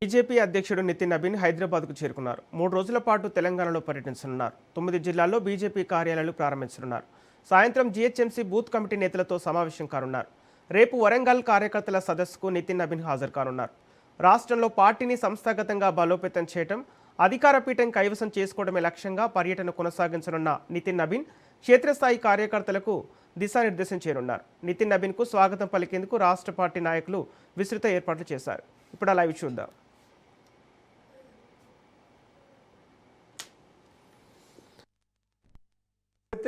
BJP అధ్యక్షుడు నితిన్ నబీన్ హైదరాబాద్కు చేరుకున్నారు. 3 రోజుల పాటు తెలంగాణలో పర్యటించనున్నారు. 9 జిల్లాల్లో బీజేపీ కార్యాలయాలు ప్రారంభించనున్నారు. సాయంత్రం జీహెచ్ఎంసీ బూత్ కమిటీ నేతలతో సమావేశం కానున్నారు. రేపు వరంగల్ కార్యకర్తల సదస్సుకు నితిన్ నబీన్ హాజరు కానున్నారు. రాష్ట్రంలో పార్టీని సంస్థాగతంగా బలోపేతం చేయడం, అధికార పీఠం కైవసం చేసుకోవడమే లక్ష్యంగా పర్యటన కొనసాగించనున్న నితిన్ నబీన్ క్షేత్రస్థాయి కార్యకర్తలకు దిశానిర్దేశం చేయనున్నారు. నితిన్ నబీన్కు స్వాగతం పలికేందుకు రాష్ట్ర పార్టీ నాయకులు విస్తృత ఏర్పాట్లు చేశారు. ఇప్పుడు లైవ్ చూద్దాం.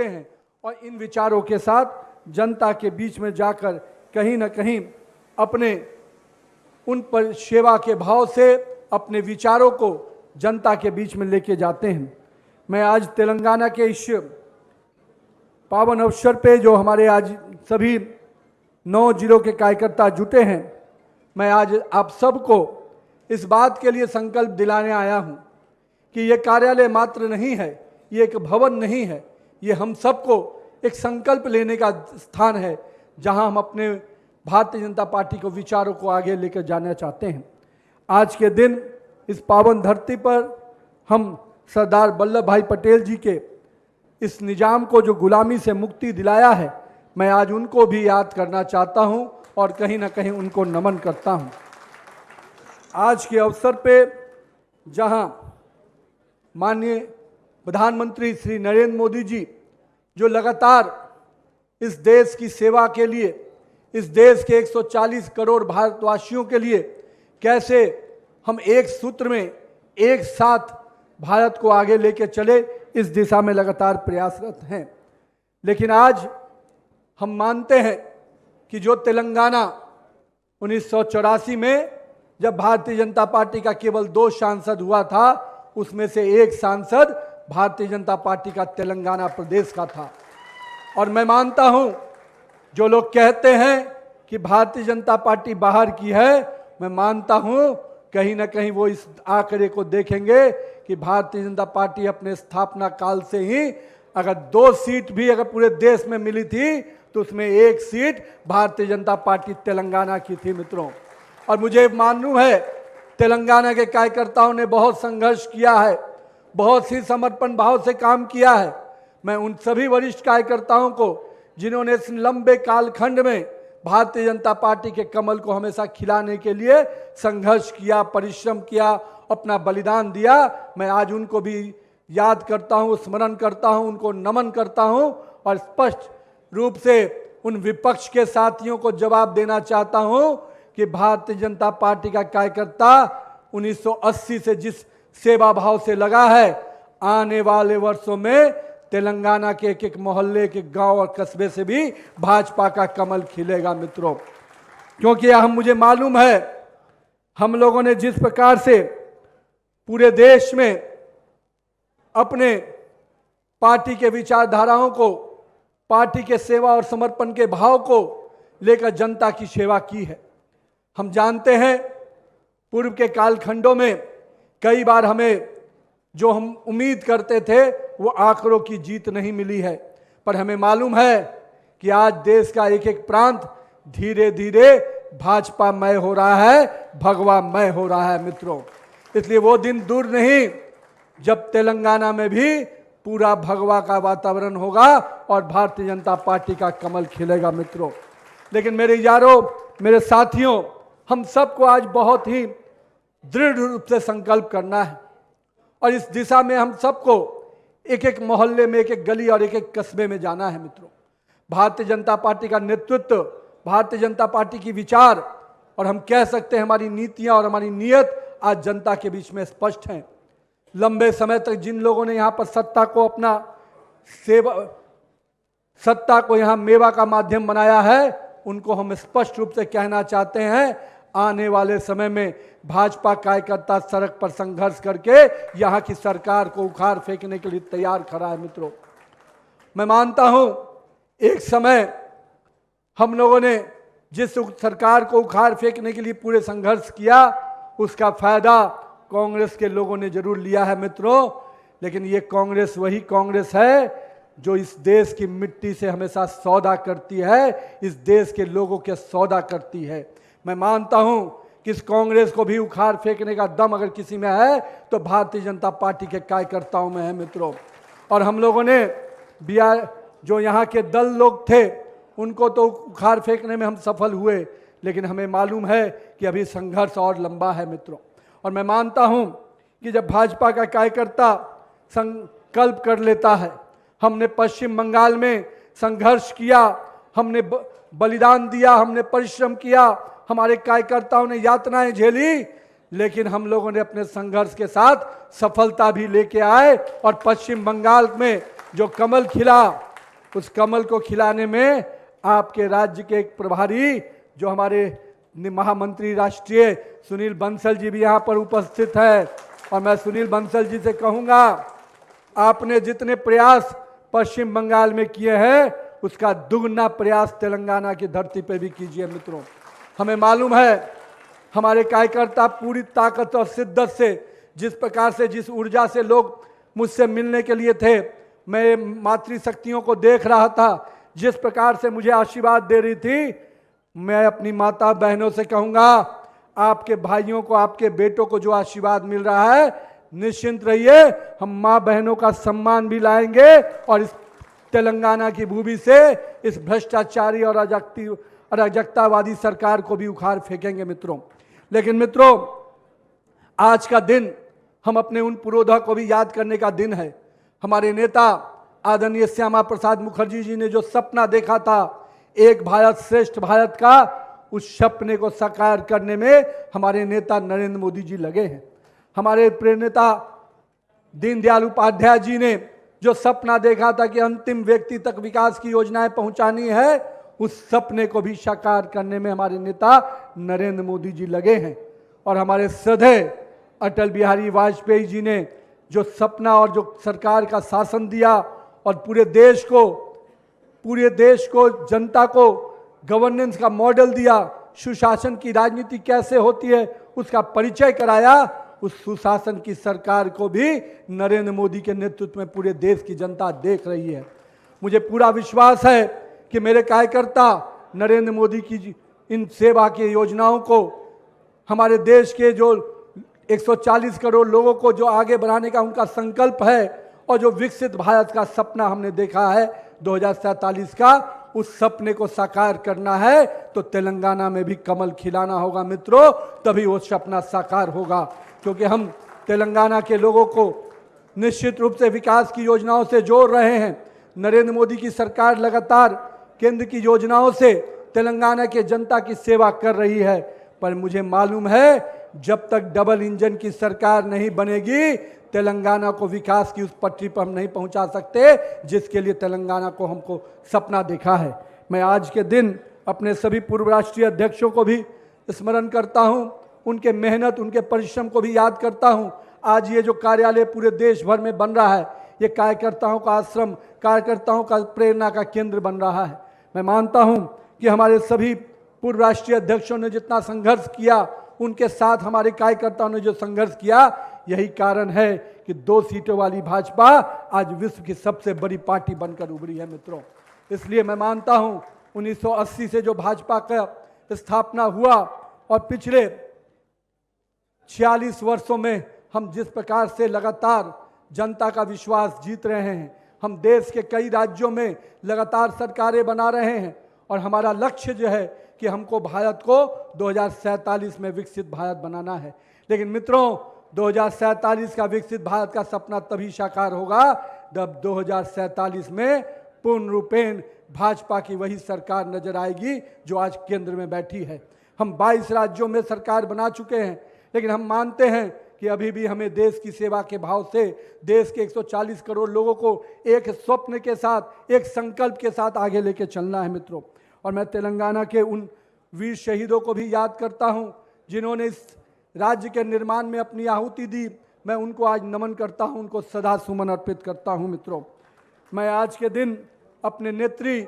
हैं और इन विचारों के साथ जनता के बीच में जाकर कहीं न कहीं अपने उन पर सेवा के भाव से अपने विचारों को जनता के बीच में लेके जाते हैं। मैं आज तेलंगाना के इस पावन अवसर पे जो हमारे आज सभी 9 जिलों के कार्यकर्ता जुटे हैं, मैं आज आप सबको इस बात के लिए संकल्प दिलाने आया हूं कि ये कार्यालय मात्र नहीं है, ये एक भवन नहीं है, ये हम सबको एक संकल्प लेने का स्थान है जहां हम अपने भारतीय जनता पार्टी को विचारों को आगे लेकर जाना चाहते हैं। आज के दिन इस पावन धरती पर हम सरदार वल्लभ भाई पटेल जी के इस निजाम को जो गुलामी से मुक्ति दिलाया है, मैं आज उनको भी याद करना चाहता हूं और कहीं ना कहीं उनको नमन करता हूं। आज के अवसर पे जहां माननीय प्रधानमंत्री श्री नरेंद्र मोदी जी जो लगातार इस देश की सेवा के लिए, इस देश के 140 करोड़ भारतवासियों के लिए कैसे हम एक सूत्र में एक साथ भारत को आगे लेके चले, इस दिशा में लगातार प्रयासरत हैं। लेकिन आज हम मानते हैं कि जो तेलंगाना 1984 में जब भारतीय जनता पार्टी का केवल 2 सांसद हुआ था, उसमें से एक सांसद भारतीय जनता पार्टी का तेलंगाना प्रदेश का था। और मैं मानता हूं जो लोग कहते हैं कि भारतीय जनता पार्टी बाहर की है, मैं मानता हूं कहीं ना कहीं वो इस आंकड़े को देखेंगे कि भारतीय जनता पार्टी अपने स्थापना काल से ही अगर 2 सीट भी अगर पूरे देश में मिली थी तो उसमें 1 सीट भारतीय जनता पार्टी तेलंगाना की थी मित्रों। और मुझे मालूम है तेलंगाना के कार्यकर्ताओं ने बहुत संघर्ष किया है, बहुत ही समर्पण भाव से काम किया है। मैं उन सभी वरिष्ठ कार्यकर्ताओं को जिन्होंने इस लंबे कालखंड में भारतीय जनता पार्टी के कमल को हमेशा खिलाने के लिए संघर्ष किया, परिश्रम किया, अपना बलिदान दिया, मैं आज उनको भी याद करता हूं, स्मरण करता हूं, उनको नमन करता हूं और स्पष्ट रूप से उन विपक्ष के साथियों को जवाब देना चाहता हूं कि भारतीय जनता पार्टी का कार्यकर्ता 1980 से जिस सेवा भाव से लगा है, आने वाले वर्षों में तेलंगाना के एक मोहल्ले के गांव और कस्बे से भी भाजपा का कमल खिलेगा मित्रों। क्योंकि हम मुझे मालूम है हम लोगों ने जिस प्रकार से पूरे देश में अपने पार्टी के विचारधाराओं को, पार्टी के सेवा और समर्पण के भाव को लेकर जनता की सेवा की है। हम जानते हैं पूर्व के कालखंडों में कई बार हमें जो हम उम्मीद करते थे वो आंकड़ों की जीत नहीं मिली है, पर हमें मालूम है कि आज देश का एक एक प्रांत धीरे धीरे भाजपामय हो रहा है, भगवामय हो रहा है मित्रों। इसलिए वो दिन दूर नहीं जब तेलंगाना में भी पूरा भगवा का वातावरण होगा और भारतीय जनता पार्टी का कमल खिलेगा मित्रों। लेकिन मेरे यारों, मेरे साथियों, हम सबको आज बहुत ही दृढ़ रूप से संकल्प करना है और इस दिशा में हम सबको एक एक मोहल्ले में, एक एक गली और एक एक कस्बे में जाना है मित्रों। भारतीय जनता पार्टी का नेतृत्व, भारतीय जनता पार्टी की विचार और हम कह सकते हैं हमारी नीतियां और हमारी नीयत आज जनता के बीच में स्पष्ट हैं। लंबे समय तक जिन लोगों ने यहाँ पर सत्ता को अपना सत्ता को यहाँ मेवा का माध्यम बनाया है, उनको हम स्पष्ट रूप से कहना चाहते हैं आने वाले समय में भाजपा कार्यकर्ता सड़क पर संघर्ष करके यहां की सरकार को उखाड़ फेंकने के लिए तैयार खड़ा है मित्रों। मैं मानता हूं एक समय हम लोगों ने जिस सरकार को उखाड़ फेंकने के लिए पूरे संघर्ष किया, उसका फायदा कांग्रेस के लोगों ने जरूर लिया है मित्रों। लेकिन ये कांग्रेस वही कांग्रेस है जो इस देश की मिट्टी से हमेशा सौदा करती है, इस देश के लोगों के सौदा करती है। मैं मानता हूं किस कांग्रेस को भी उखाड़ फेंकने का दम अगर किसी में है तो भारतीय जनता पार्टी के कार्यकर्ताओं में है मित्रों। और हम लोगों ने जो यहाँ के दल लोग थे उनको तो उखाड़ फेंकने में हम सफल हुए, लेकिन हमें मालूम है कि अभी संघर्ष और लंबा है मित्रों। और मैं मानता हूं कि जब भाजपा का कार्यकर्ता संकल्प कर लेता है, हमने पश्चिम बंगाल में संघर्ष किया, हमने बलिदान दिया, हमने परिश्रम किया, हमारे कार्यकर्ताओं ने यातनाएं झेली, लेकिन हम लोगों ने अपने संघर्ष के साथ सफलता भी लेके आए। और पश्चिम बंगाल में जो कमल खिला, उस कमल को खिलाने में आपके राज्य के एक प्रभारी जो हमारे महामंत्री राष्ट्रीय सुनील बंसल जी भी यहाँ पर उपस्थित है। और मैं सुनील बंसल जी से कहूँगा, आपने जितने प्रयास पश्चिम बंगाल में किए हैं उसका दुगना प्रयास तेलंगाना की धरती पर भी कीजिए मित्रों। हमें मालूम है हमारे कार्यकर्ता पूरी ताकत और शिद्दत से, जिस प्रकार से जिस ऊर्जा से लोग मुझसे मिलने के लिए थे, मैं मातृशक्तियों को देख रहा था जिस प्रकार से मुझे आशीर्वाद दे रही थी, मैं अपनी माता बहनों से कहूँगा, आपके भाइयों को, आपके बेटों को जो आशीर्वाद मिल रहा है, निश्चिंत रहिए, हम माँ बहनों का सम्मान भी लाएंगे और इस तेलंगाना की भूमि से इस भ्रष्टाचारी और अराजकतावादी सरकार को भी उखाड़ फेंकेंगे मित्रों। लेकिन मित्रों, आज का दिन हम अपने उन पुरोधा को भी याद करने का दिन है। हमारे नेता आदरणीय श्यामा प्रसाद मुखर्जी जी ने जो सपना देखा था एक भारत श्रेष्ठ भारत का, उस सपने को साकार करने में हमारे नेता नरेंद्र मोदी जी लगे हैं। हमारे प्रेरनेता दीनदयाल उपाध्याय जी ने जो सपना देखा था कि अंतिम व्यक्ति तक विकास की योजनाएं पहुंचानी है, उस सपने को भी साकार करने में हमारे नेता नरेंद्र मोदी जी लगे हैं। और हमारे श्रद्धेय अटल बिहारी वाजपेयी जी ने जो सपना और जो सरकार का शासन दिया और पूरे देश को जनता को गवर्नेंस का मॉडल दिया, सुशासन की राजनीति कैसे होती है उसका परिचय कराया, उस सुशासन की सरकार को भी नरेंद्र मोदी के नेतृत्व में पूरे देश की जनता देख रही है। मुझे पूरा विश्वास है कि मेरे कार्यकर्ता नरेंद्र मोदी की इन सेवा की योजनाओं को, हमारे देश के जो 140 करोड़ लोगों को जो आगे बढ़ाने का उनका संकल्प है और जो विकसित भारत का सपना हमने देखा है 2047 का, उस सपने को साकार करना है तो तेलंगाना में भी कमल खिलाना होगा मित्रों, तभी वो सपना साकार होगा। क्योंकि हम तेलंगाना के लोगों को निश्चित रूप से विकास की योजनाओं से जोड़ रहे हैं। नरेंद्र मोदी की सरकार लगातार केंद्र की योजनाओं से तेलंगाना के जनता की सेवा कर रही है, पर मुझे मालूम है जब तक डबल इंजन की सरकार नहीं बनेगी, तेलंगाना को विकास की उस पटरी पर हम नहीं पहुंचा सकते जिसके लिए तेलंगाना को हमको सपना देखा है। मैं आज के दिन अपने सभी पूर्व राष्ट्रीय अध्यक्षों को भी स्मरण करता हूं, उनके मेहनत, उनके परिश्रम को भी याद करता हूं। आज ये जो कार्यालय पूरे देश भर में बन रहा है, ये कार्यकर्ताओं का आश्रम, कार्यकर्ताओं का प्रेरणा का केंद्र बन रहा है। मैं मानता हूं कि हमारे सभी पूर्व राष्ट्रीय अध्यक्षों ने जितना संघर्ष किया, उनके साथ हमारे कार्यकर्ताओं ने जो संघर्ष किया, यही कारण है कि 2 सीटों वाली भाजपा आज विश्व की सबसे बड़ी पार्टी बनकर उभरी है मित्रों। इसलिए मैं मानता हूं 1980 से जो भाजपा का स्थापना हुआ और पिछले 46 वर्षों में हम जिस प्रकार से लगातार जनता का विश्वास जीत रहे हैं, हम देश के कई राज्यों में लगातार सरकारें बना रहे हैं और हमारा लक्ष्य जो है कि हमको भारत को 2047 में विकसित भारत बनाना है। लेकिन मित्रों, 2047 का विकसित भारत का सपना तभी साकार होगा जब 2047 में पूर्ण रूपेण भाजपा की वही सरकार नजर आएगी जो आज केंद्र में बैठी है। हम 22 राज्यों में सरकार बना चुके हैं, लेकिन हम मानते हैं कि अभी भी हमें देश की सेवा के भाव से देश के 140 करोड़ लोगों को एक स्वप्न के साथ, एक संकल्प के साथ आगे लेके चलना है मित्रों। और मैं तेलंगाना के उन वीर शहीदों को भी याद करता हूं जिन्होंने इस राज्य के निर्माण में अपनी आहुति दी। मैं उनको आज नमन करता हूं, उनको सदा सुमन अर्पित करता हूं मित्रों। मैं आज के दिन अपने नेत्री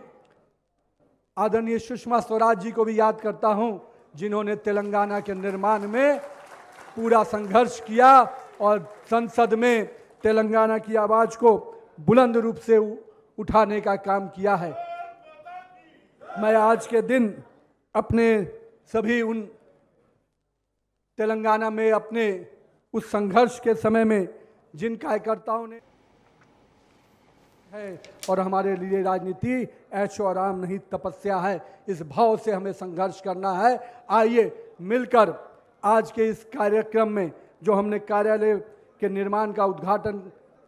आदरणीय सुषमा स्वराज जी को भी याद करता हूं, जिन्होंने तेलंगाना के निर्माण में पूरा संघर्ष किया और संसद में तेलंगाना की आवाज को बुलंद रूप से उठाने का काम किया है। मैं आज के दिन अपने सभी उन तेलंगाना में अपने उस संघर्ष के समय में जिन कार्यकर्ताओं ने है, और हमारे लिए राजनीति ऐशो आराम नहीं तपस्या है, इस भाव से हमें संघर्ष करना है। आइए मिलकर आज के इस कार्यक्रम में जो हमने कार्यालय के निर्माण का उद्घाटन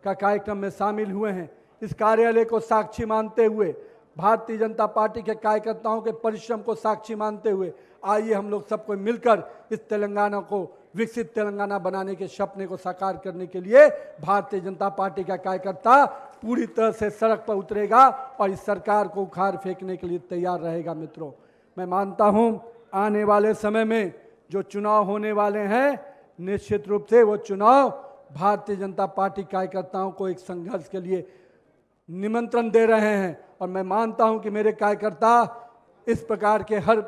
का कार्यक्रम में शामिल हुए हैं, इस कार्यालय को साक्षी मानते हुए, भारतीय जनता पार्टी के कार्यकर्ताओं के परिश्रम को साक्षी मानते हुए, आइए हम लोग सबको मिलकर इस तेलंगाना को विकसित तेलंगाना बनाने के सपने को साकार करने के लिए भारतीय जनता पार्टी का कार्यकर्ता पूरी तरह से सड़क पर उतरेगा और इस सरकार को उखाड़ फेंकने के लिए तैयार रहेगा। मित्रों, मैं मानता हूं आने वाले समय में जो चुनाव होने वाले हैं, निश्चित रूप से वो चुनाव भारतीय जनता पार्टी कार्यकर्ताओं को एक संघर्ष के लिए निमंत्रण दे रहे हैं, और मैं मानता हूं कि मेरे कार्यकर्ता इस प्रकार के हर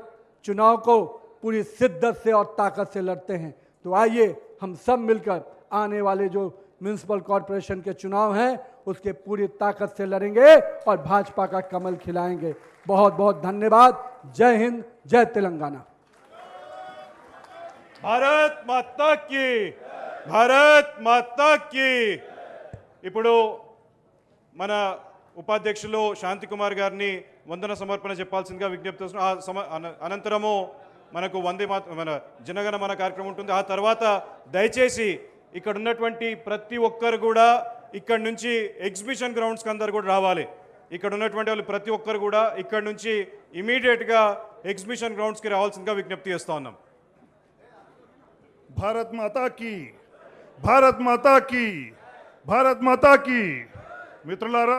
चुनाव को पूरी शिद्दत से और ताकत से लड़ते हैं। तो आइए हम सब मिलकर आने वाले जो म्युनिसिपल कॉरपोरेशन के चुनाव हैं उसके पूरी ताकत से लड़ेंगे और भाजपा का कमल खिलाएंगे। बहुत बहुत धन्यवाद। जय हिंद, जय तेलंगाना। भारत माता की, भारत माता की। ఇప్పుడు మన ఉపాధ్యక్షులు శాంతి కుమార్ గారిని వందన సమర్పణ చెప్పాల్సిందిగా విజ్ఞప్తి చేస్తున్నాం। అనంతరము మనకు మన జనగణమన కార్యక్రమం ఉంటుంది। ఆ తర్వాత దయచేసి ఇక్కడ ఉన్నటువంటి ప్రతి ఒక్కరు కూడా ఇక్కడ నుంచి ఎగ్జిబిషన్ గ్రౌండ్స్కి అందరు కూడా రావాలి। ఇక్కడ ఉన్నటువంటి వాళ్ళు ప్రతి ఒక్కరు కూడా ఇక్కడ నుంచి ఇమీడియట్గా ఎగ్జిబిషన్ గ్రౌండ్స్కి రావాల్సిందిగా విజ్ఞప్తి చేస్తూ ఉన్నాం। भारत माता की, भारत माता की, भारत माता की। मित्रुलारा।